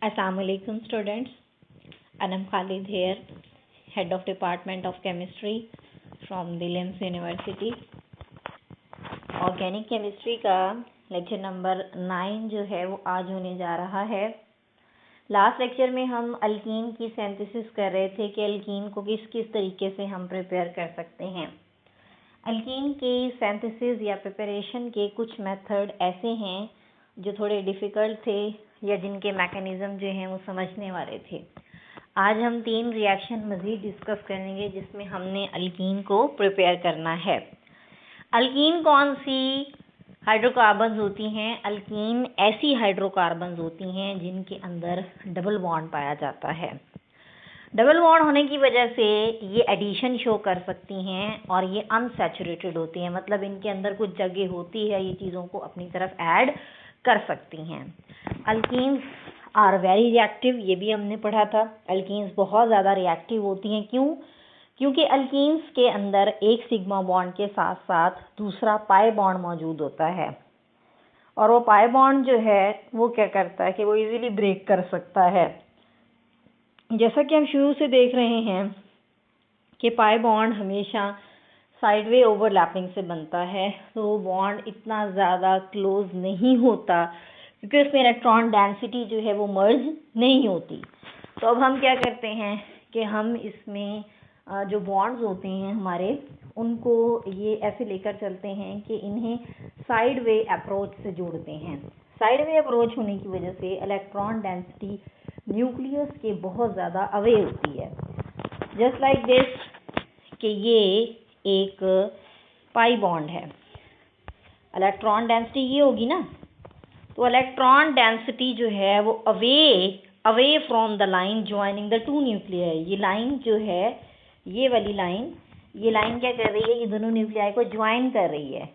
Assalamualaikum students, and I'm Khalid here, Head of Department of Chemistry from Williams University. Organic chemistry का lecture number 9 जो है वो आज होने जा रहा है। लास्ट लेक्चर में हम अल्कीन की सिंथेसिस कर रहे थे कि अल्कीन को किस किस तरीके से हम प्रिपेयर कर सकते हैं। अल्कीन की सिंथेसिस या प्रिपरेशन के कुछ मेथड ऐसे हैं जो थोड़े डिफ़िकल्ट थे या जिनके मैकेनिज़्म जो हैं वो समझने वाले थे। आज हम 3 रिएक्शन मज़ीद डिस्कस करेंगे जिसमें हमने अल्कीन को प्रिपेयर करना है। अल्कीन कौन सी हाइड्रोकार्बन्स होती हैं? अल्कीन ऐसी हाइड्रोकार्बन्स होती हैं जिनके अंदर डबल बॉन्ड पाया जाता है। डबल बॉन्ड होने की वजह से ये एडिशन शो कर सकती हैं और ये अनसैचुरेटेड होती हैं, मतलब इनके अंदर कुछ जगह होती है ये चीज़ों को अपनी तरफ ऐड कर सकती हैं। अल्कीन्स आर वेरी रिएक्टिव, ये भी हमने पढ़ा था। अल्कीन्स बहुत ज़्यादा रिएक्टिव होती हैं। क्यों? क्योंकि अल्कीन्स के अंदर एक सिग्मा बॉन्ड के साथ साथ दूसरा पाई बॉन्ड मौजूद होता है, और वो पाई बॉन्ड जो है वो क्या करता है कि वो इजीली ब्रेक कर सकता है। जैसा कि हम शुरू से देख रहे हैं कि पाई बॉन्ड हमेशा साइडवे ओवरलैपिंग से बनता है, तो वो बॉन्ड इतना ज़्यादा क्लोज नहीं होता क्योंकि उसमें इलेक्ट्रॉन डेंसिटी जो है वो मर्ज नहीं होती। तो अब हम क्या करते हैं कि हम इसमें जो बॉन्ड्स होते हैं हमारे, उनको ये ऐसे लेकर चलते हैं कि इन्हें साइडवे अप्रोच से जोड़ते हैं। साइडवे अप्रोच होने की वजह से इलेक्ट्रॉन डेंसिटी न्यूक्लियस के बहुत ज़्यादा अवे होती है। जस्ट लाइक दिस कि ये एक पाई बॉन्ड है, इलेक्ट्रॉन डेंसिटी ये होगी ना, तो इलेक्ट्रॉन डेंसिटी जो है वो away from the line joining the two nuclei. ये लाइन जो है, ये वाली लाइन, ये लाइन क्या कर रही है, ये दोनों न्यूक्लियाई को ज्वाइन कर रही है।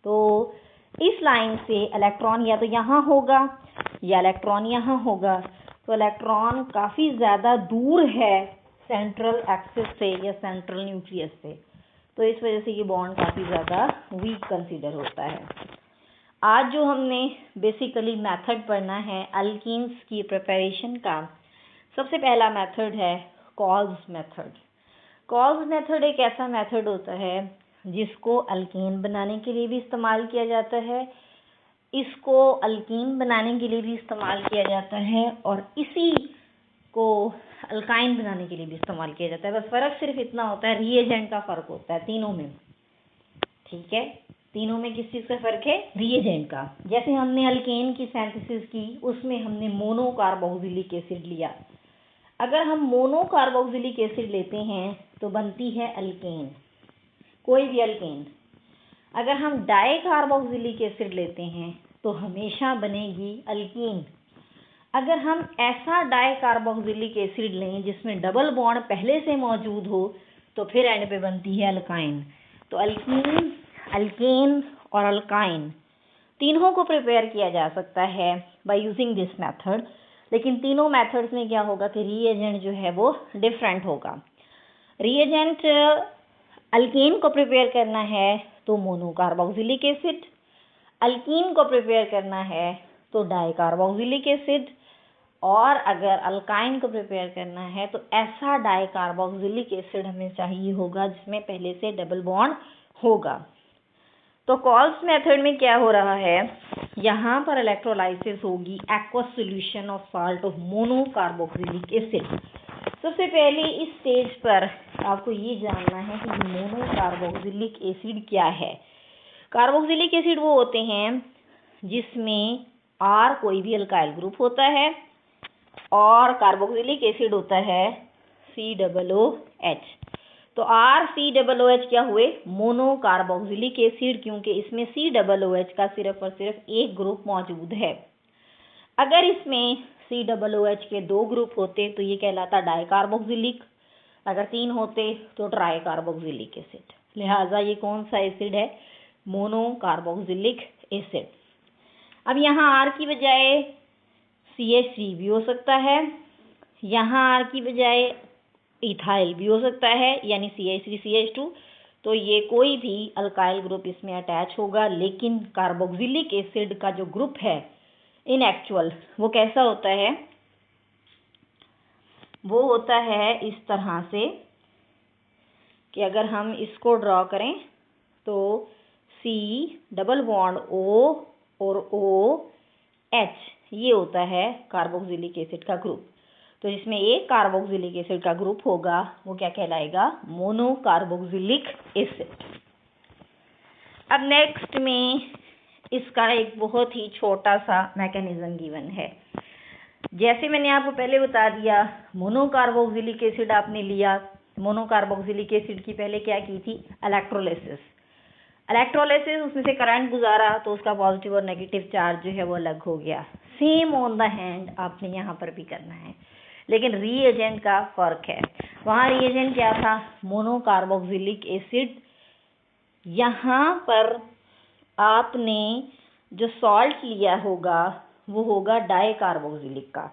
तो इस लाइन से इलेक्ट्रॉन या तो यहाँ होगा या इलेक्ट्रॉन यहाँ होगा। तो इलेक्ट्रॉन काफ़ी ज़्यादा दूर है सेंट्रल एक्सिस से या सेंट्रल न्यूक्लियस से, तो इस वजह से ये बॉन्ड काफ़ी ज़्यादा वीक कंसीडर होता है। आज जो हमने बेसिकली मेथड पढ़ना है अल्कीन्स की प्रिपरेशन का, सबसे पहला मेथड है कॉल्स मेथड। कॉल्स मेथड एक ऐसा मेथड होता है जिसको अल्कीन बनाने के लिए भी इस्तेमाल किया जाता है, इसको अल्कीन बनाने के लिए भी इस्तेमाल किया जाता है, और इसी को अल्काइन बनाने के लिए भी इस्तेमाल किया जाता है। बस फ़र्क सिर्फ इतना होता है, रिएजेंट का फ़र्क होता है तीनों में। ठीक है, तीनों में किस चीज़ का फ़र्क है? रिएजेंट का। जैसे हमने अल्केन की सिंथेसिस की, उसमें हमने मोनो कार्बोक्सिलिक एसिड लिया। अगर हम मोनो कार्बोक्सिलिक एसिड लेते हैं तो बनती है अल्केन, कोई भी अल्केन। अगर हम डाई कार्बोक्सिलिक एसिड लेते हैं तो हमेशा बनेगी अल्कीन। अगर हम ऐसा डाई कार्बोक्सिलिक एसिड लें जिसमें डबल बॉन्ड पहले से मौजूद हो तो फिर एंड पे बनती है अल्काइन। तो अल्कीन, अल्केन और अल्काइन तीनों को प्रिपेयर किया जा सकता है बाय यूजिंग दिस मेथड, लेकिन तीनों मेथड्स में क्या होगा कि रिएजेंट जो है वो डिफरेंट होगा। रिएजेंट अल्केन को प्रिपेयर करना है तो मोनो कार्बोक्सिलिक एसिड, अल्कीन को प्रिपेयर करना है तो डाई कार्बोक्सिलिक एसिड, और अगर अल्काइन को प्रिपेयर करना है तो ऐसा डाई कार्बोक्सिलिक एसिड हमें चाहिए होगा जिसमें पहले से डबल बॉन्ड होगा। तो कॉल्स मेथड में क्या हो रहा है, यहाँ पर इलेक्ट्रोलाइसिस होगी aqueous solution of salt of mono carboxylic acid. सबसे पहले इस स्टेज पर आपको ये जानना है कि मोनो कार्बोक्सिलिक एसिड क्या है। कार्बोक्सिलिक एसिड वो होते हैं जिसमें R कोई भी अल्काइल ग्रुप होता है और कार्बोक्सिलिक एसिड होता है COOH। तो RCOOH क्या हुए? मोनो कार्बोक्सिलिक एसिड, क्योंकि इसमें COOH का सिर्फ और सिर्फ एक ग्रुप मौजूद है। अगर इसमें COOH के 2 ग्रुप होते तो ये कहलाता डाई कार्बोक्सिलिक, अगर 3 होते तो ट्राई कार्बोक्सिलिक एसिड। लिहाजा ये कौन सा एसिड है? Mono carboxylic acid. अब यहाँ R की बजाय CH3 भी हो सकता है, यहाँ R की बजाय इथाइल भी हो सकता है, यानी CH3 CH2। तो ये कोई भी अल्काइल ग्रुप इसमें अटैच होगा, लेकिन कार्बोक्सिलिक एसिड का जो ग्रुप है इन एक्चुअल वो कैसा होता है? वो होता है इस तरह से कि अगर हम इसको ड्रॉ करें तो C डबल बॉन्ड O और OH ये होता है कार्बोक्सिलिक एसिड का ग्रुप। तो जिसमें एक कार्बोक्सिलिक एसिड का ग्रुप होगा वो क्या कहलाएगा? Mono carboxylic acid. अब नेक्स्ट में इसका एक बहुत ही छोटा सा मैकेनिज्म गिवन है। जैसे मैंने आपको पहले बता दिया, मोनो कार्बोक्सिलिक एसिड आपने लिया, मोनो कार्बोक्सिलिक एसिड की पहले क्या की थी? इलेक्ट्रोलिसिस। उसमें से करंट गुजारा तो उसका पॉजिटिव और नेगेटिव चार्ज जो है वो अलग हो गया। सेम ऑन द हैंड आपने यहाँ पर भी करना है, लेकिन रीएजेंट का फर्क है। वहाँ रीएजेंट क्या था? Mono carboxylic acid. यहाँ पर आपने जो सॉल्ट लिया होगा वो होगा डाई कार्बोक्सिलिक का।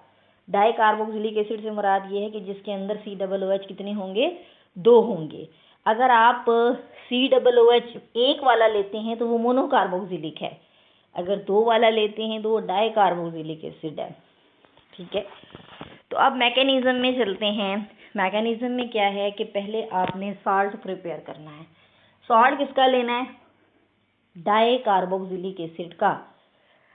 डाई कार्बोक्सिलिक एसिड से मुराद ये है कि जिसके अंदर COOH कितने होंगे? 2 होंगे। अगर आप COOH 1 वाला लेते हैं तो वो मोनो कार्बोक्सिलिक है, अगर 2 वाला लेते हैं तो वो डाई कार्बोक्सिलिक एसिड है। ठीक है, तो अब मैकेनिज्म में चलते हैं। मैकेनिज्म में क्या है कि पहले आपने साल्ट प्रिपेयर करना है। सॉल्ट किसका लेना है? डाई कार्बोक्सिलिक एसिड का।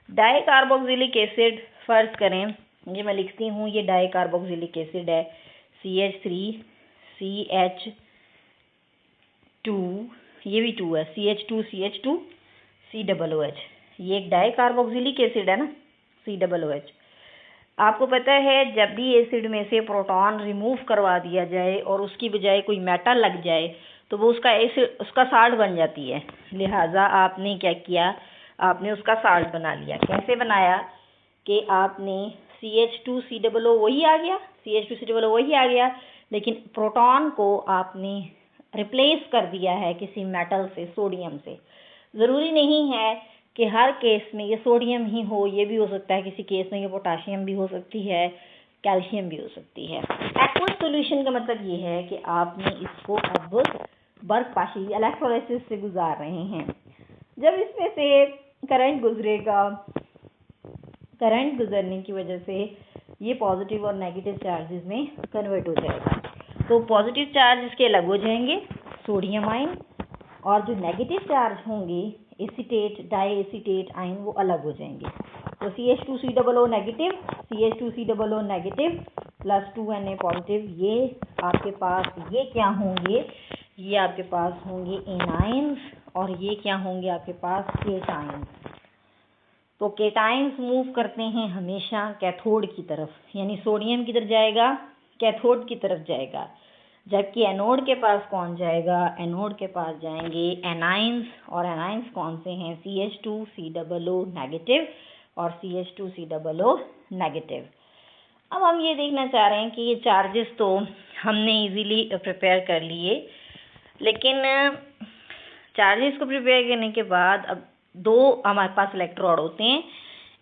डाई कार्बोक्सिलिक एसिड फर्ज करें, ये मैं लिखती हूँ, ये डाई कार्बोक्सिलिक एसिड है CH3CH2, ये भी 2 है, CH2CH2 COOH, ये एक डाई कार्बोक्सिलिक एसिड है ना, COOH। आपको पता है जब भी एसिड में से प्रोटॉन रिमूव करवा दिया जाए और उसकी बजाय कोई मेटल लग जाए तो वो उसका एसिड, उसका साल्ट बन जाती है। लिहाजा आपने क्या किया? आपने उसका साल्ट बना लिया। कैसे बनाया? कि आपने CH2COO वही आ गया, CH2COO वही आ गया, लेकिन प्रोटॉन को आपने रिप्लेस कर दिया है किसी मेटल से, सोडियम से। ज़रूरी नहीं है कि हर केस में ये सोडियम ही हो, ये भी हो सकता है किसी केस में ये पोटाशियम भी हो सकती है, कैल्शियम भी हो सकती है। एक्वस सॉल्यूशन का मतलब ये है कि आपने इसको अब बर्फपाशी इलेक्ट्रोलाइसिस से गुजार रहे हैं। जब इसमें से करंट गुजरेगा, करंट गुजरने की वजह से ये पॉजिटिव और नेगेटिव चार्जेस में कन्वर्ट हो जाएगा। तो पॉजिटिव चार्ज इसके अलग हो जाएंगे, सोडियम आयन, और जो नेगेटिव चार्ज होंगे एसीटेट, डाई एसीटेट आयन, वो अलग हो जाएंगे। तो CH2COO negative, CH2COO negative plus 2Na positive, ये आपके पास ये क्या होंगे? ये आपके पास होंगे एनाइंस, और ये क्या होंगे आपके पास? केटाइंस। तो केटाइंस मूव करते हैं हमेशा कैथोड की तरफ, यानी सोडियम किधर जाएगा? कैथोड की तरफ जाएगा। जबकि एनोड के पास कौन जाएगा? एनोड के पास जाएंगे एनाइंस, और एनाइंस कौन से हैं? CH2COO नेगेटिव और CH2COO नेगेटिव। अब हम ये देखना चाह रहे हैं कि ये चार्जेस तो हमने इजीली प्रिपेयर कर लिए, लेकिन चार्जेस को प्रिपेयर करने के बाद अब 2 हमारे पास इलेक्ट्रोड होते हैं,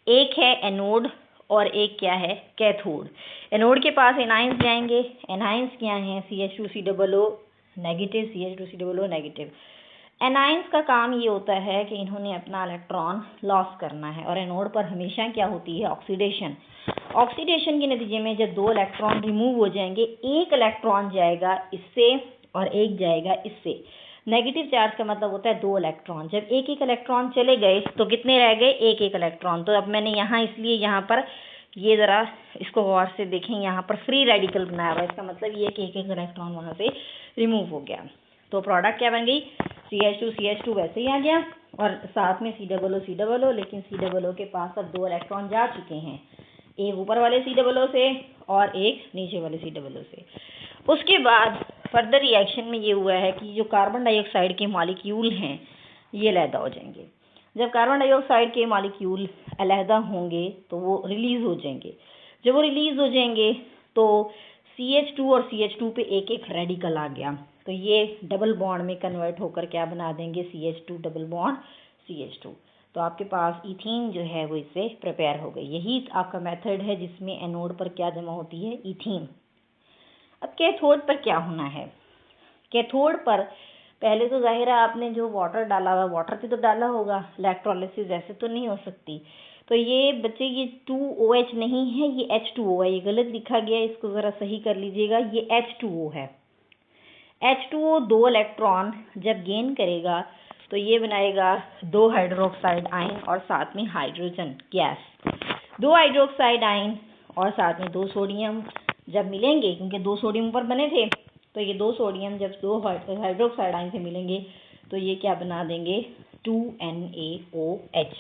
एक है एनोड और एक क्या है? कैथोड। एनोड के पास एनाइंस जाएंगे, एनाइंस क्या हैं? CH2COO negative, CH2COO negative. Anions का काम ये होता है कि इन्होंने अपना इलेक्ट्रॉन लॉस करना है, और एनोड पर हमेशा क्या होती है? ऑक्सीडेशन। ऑक्सीडेशन के नतीजे में जब 2 इलेक्ट्रॉन रिमूव हो जाएंगे, एक इलेक्ट्रॉन जाएगा इससे और एक जाएगा इससे। नेगेटिव चार्ज का मतलब होता है 2 इलेक्ट्रॉन। जब एक एक इलेक्ट्रॉन चले गए तो कितने रह गए? एक एक इलेक्ट्रॉन। तो अब मैंने यहाँ इसलिए यहाँ पर ये ज़रा इसको गौर से देखें, यहाँ पर फ्री रेडिकल बनाया हुआ है, इसका मतलब ये कि एक एक इलेक्ट्रॉन वहाँ से रिमूव हो गया। तो प्रोडक्ट क्या बन गई? CH2 वैसे ही आ गया, और साथ में COO, लेकिन COO के पास अब 2 इलेक्ट्रॉन जा चुके हैं, एक ऊपर वाले COO से और एक नीचे वाले COO से। उसके बाद फर्दर रिएक्शन में ये हुआ है कि जो कार्बन डाइऑक्साइड के मॉलिक्यूल हैं ये अलहदा हो जाएंगे। जब कार्बन डाइऑक्साइड के मॉलिक्यूल अलहदा होंगे तो वो रिलीज़ हो जाएंगे। जब वो रिलीज़ हो जाएंगे तो CH2 और CH2 पे एक एक रेडिकल आ गया, तो ये डबल बॉन्ड में कन्वर्ट होकर क्या बना देंगे? CH2 double bond CH2। तो आपके पास इथीन जो है वो इससे प्रिपेयर हो गई। यही आपका मेथड है जिसमें एनोड पर क्या जमा होती है? इथीन। अब कैथोड पर क्या होना है? कैथोड पर पहले तो जाहिर है आपने जो वाटर डाला हुआ, वाटर से तो डाला होगा, इलेक्ट्रोलिसिस ऐसे तो नहीं हो सकती। तो ये बच्चे ये 2OH नहीं है, ये H2O है, ये गलत लिखा गया, इसको ज़रा सही कर लीजिएगा, ये H2O है। H2O 2 इलेक्ट्रॉन जब गेन करेगा तो ये बनाएगा 2 हाइड्रोक्साइड आयन और साथ में हाइड्रोजन गैस। 2 हाइड्रोक्साइड आयन और साथ में 2 सोडियम जब मिलेंगे, क्योंकि 2 सोडियम ऊपर बने थे, तो ये 2 सोडियम जब 2 हाइड्रोक्साइड आयन से मिलेंगे तो ये क्या बना देंगे, 2NaOH।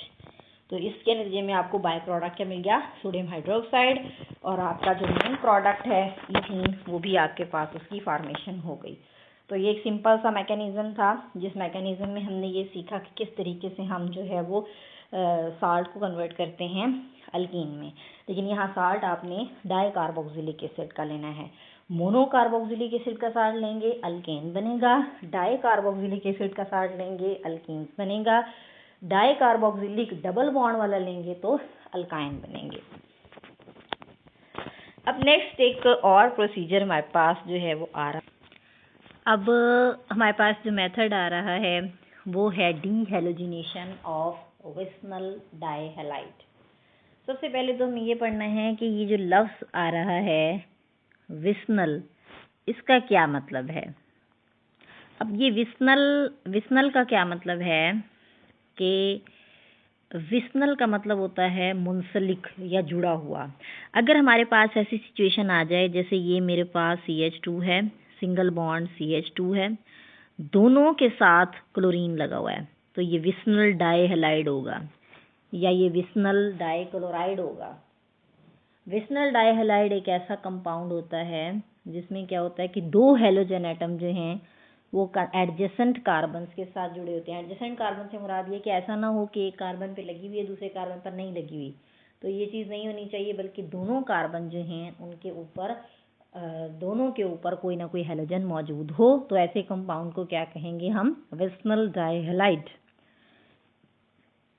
तो इसके नतीजे में आपको बाय प्रोडक्ट क्या मिल गया, सोडियम हाइड्रोक्साइड, और आपका जो मेन प्रोडक्ट है इथीन, वो भी आपके पास उसकी फॉर्मेशन हो गई। तो ये एक सिंपल सा मैकेनिज्म था, जिस मैकेनिज्म में हमने ये सीखा कि किस तरीके से हम जो है वो साल्ट को कन्वर्ट करते हैं अल्कीन में। लेकिन यहाँ साल्ट आपने डाई कार्बोक्सिलिक एसिड का लेना है। मोनो कार्बोक्सिलिक एसिड का साल्ट लेंगे अल्केन बनेगा, डाई कार्बोक्सिलिक एसिड का साल्ट लेंगे अल्कीन बनेगा, डाई कार्बोक्सिलिक डबल बॉन्ड वाला लेंगे तो अल्काइन बनेंगे। अब नेक्स्ट एक और प्रोसीजर हमारे पास जो है वो आ रहा है। अब हमारे पास जो मेथड आ रहा है वो है डीहेलोजिनेशन ऑफ विस्नल डाइहैलाइड। सबसे पहले तो हमें ये पढ़ना है कि ये जो लफ्ज़ आ रहा है विस्नल, इसका क्या मतलब है। अब ये विस्नल का क्या मतलब है कि विस्नल का मतलब होता है मुंसलिक या जुड़ा हुआ। अगर हमारे पास ऐसी सिचुएशन आ जाए जैसे ये मेरे पास CH2 है, सिंगल बॉन्ड CH2 है, दोनों के साथ क्लोरीन लगा हुआ है, तो ये विस्नल डाइहैलाइड होगा या ये विस्नल डाइक्लोराइड होगा। विस्नल डाइहैलाइड एक ऐसा कंपाउंड होता है जिसमें क्या होता है कि 2 हैलोजन एटम जो हैं वो एडजेसेंट कार्बन्स के साथ जुड़े होते हैं। एडजेसेंट कार्बन से मुराद ये कि ऐसा ना हो कि एक कार्बन पे लगी हुई है दूसरे कार्बन पर नहीं लगी हुई, तो ये चीज़ नहीं होनी चाहिए, बल्कि दोनों कार्बन जो हैं उनके ऊपर दोनों के ऊपर कोई ना कोई हैलोजन मौजूद हो, तो ऐसे कंपाउंड को क्या कहेंगे हम, vicinal dihalide.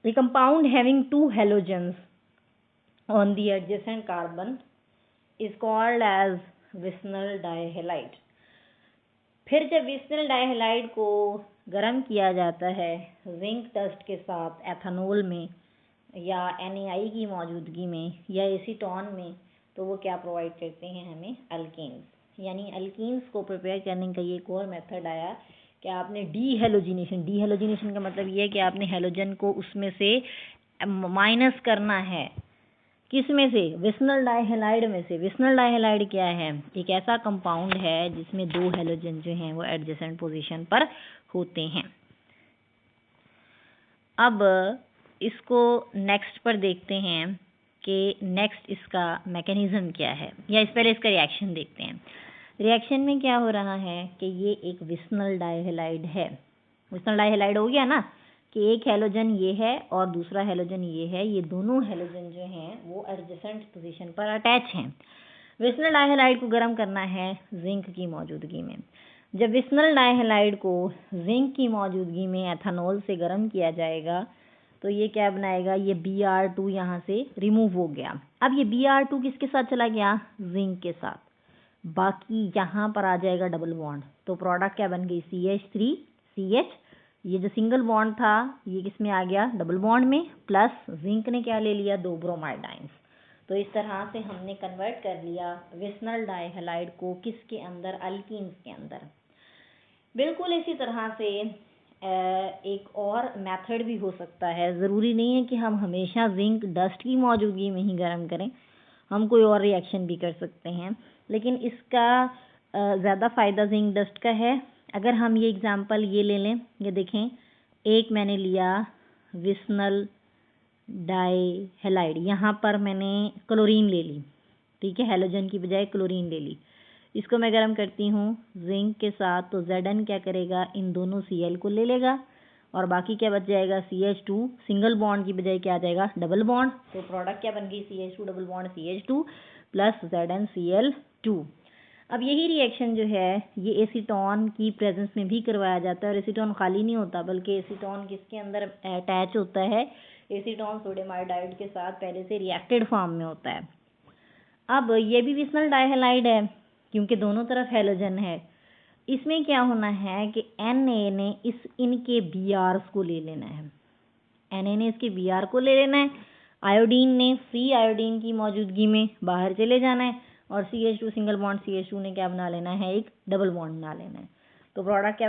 The compound having 2 halogens on the adjacent carbon is called as vicinal dihalide. फिर जब विस्नल डाइहैलाइड को गर्म किया जाता है जिंक डस्ट के साथ एथेनॉल में या NaI की मौजूदगी में या एसीटोन में, तो वो क्या प्रोवाइड करते हैं हमें, अल्केन्स। यानी अल्कीन्स को प्रिपेयर करने का ये एक और मेथड आया कि आपने डीहेलोजिनेशन का मतलब ये है कि आपने हैलोजन को उसमें से माइनस करना है। किस में से, विस्नल डाइहैलाइड में से। विस्नल डाइहैलाइड क्या है, एक ऐसा कंपाउंड है जिसमें 2 हैलोजन जो हैं वो एडजेसेंट पोजीशन पर होते हैं। अब इसको नेक्स्ट पर देखते हैं कि नेक्स्ट इसका मैकेनिज्म क्या है, या इस पहले इसका रिएक्शन देखते हैं। रिएक्शन में क्या हो रहा है कि ये एक विस्नल डाइहैलाइड है। विस्नल डाइहैलाइड हो गया ना कि एक हैलोजन ये है और दूसरा हैलोजन ये है, ये दोनों हैलोजन जो हैं वो एडजेसेंट पोजीशन पर अटैच हैं। विस्नल डाइहैलाइड को गर्म करना है जिंक की मौजूदगी में। जब विस्नल डाइहैलाइड को जिंक की मौजूदगी में एथेनॉल से गर्म किया जाएगा तो ये क्या बनाएगा, ये Br2 यहाँ से रिमूव हो गया। अब ये Br2 किसके साथ चला गया, जिंक के साथ, बाकी यहाँ पर आ जाएगा डबल बॉन्ड, तो प्रोडक्ट क्या बन गई, CH3CH। ये जो सिंगल बॉन्ड था ये किस में आ गया, डबल बॉन्ड में, प्लस जिंक ने क्या ले लिया, 2 ब्रोमाइड आयंस। तो इस तरह से हमने कन्वर्ट कर लिया विस्नल डाइहैलाइड को किसके अंदर, अल्कीन्स के अंदर। बिल्कुल इसी तरह से एक और मेथड भी हो सकता है। ज़रूरी नहीं है कि हम हमेशा जिंक डस्ट की मौजूदगी में ही गर्म करें, हम कोई और रिएक्शन भी कर सकते हैं, लेकिन इसका ज़्यादा फ़ायदा जिंक डस्ट का है। अगर हम ये एग्ज़ाम्पल ये ले लें, ये देखें, एक मैंने लिया विस्नल डाइहैलाइड, यहाँ पर मैंने क्लोरीन ले ली, ठीक है, हैलोजन की बजाय क्लोरीन ले ली। इसको मैं गर्म करती हूँ जिंक के साथ, तो Zn क्या करेगा, इन दोनों Cl को ले लेगा और बाकी क्या बच जाएगा, CH2, सिंगल बॉन्ड की बजाय क्या आ जाएगा, डबल बॉन्ड। तो प्रोडक्ट क्या बन गई, CH2 double bond CH2 plus ZnCl2। अब यही रिएक्शन जो है ये एसीटोन की प्रेजेंस में भी करवाया जाता है, और एसीटोन खाली नहीं होता, बल्कि एसीटोन किसके अंदर अटैच होता है, एसीटोन सोडियम आयोडाइड के साथ पहले से रिएक्टेड फॉर्म में होता है। अब ये भी विस्नल डाइहैलाइड है क्योंकि दोनों तरफ हैलोजन है। इसमें क्या होना है कि Na ने इनके Brs को ले लेना है, Na ने इसके Br को ले लेना है। आयोडीन ने फ्री आयोडीन की मौजूदगी में बाहर चले जाना है और CH2 सिंगल बॉन्ड CH2 ने क्या बना लेना है, एक डबल बॉन्ड बना लेना है। तो प्रोडक्ट क्या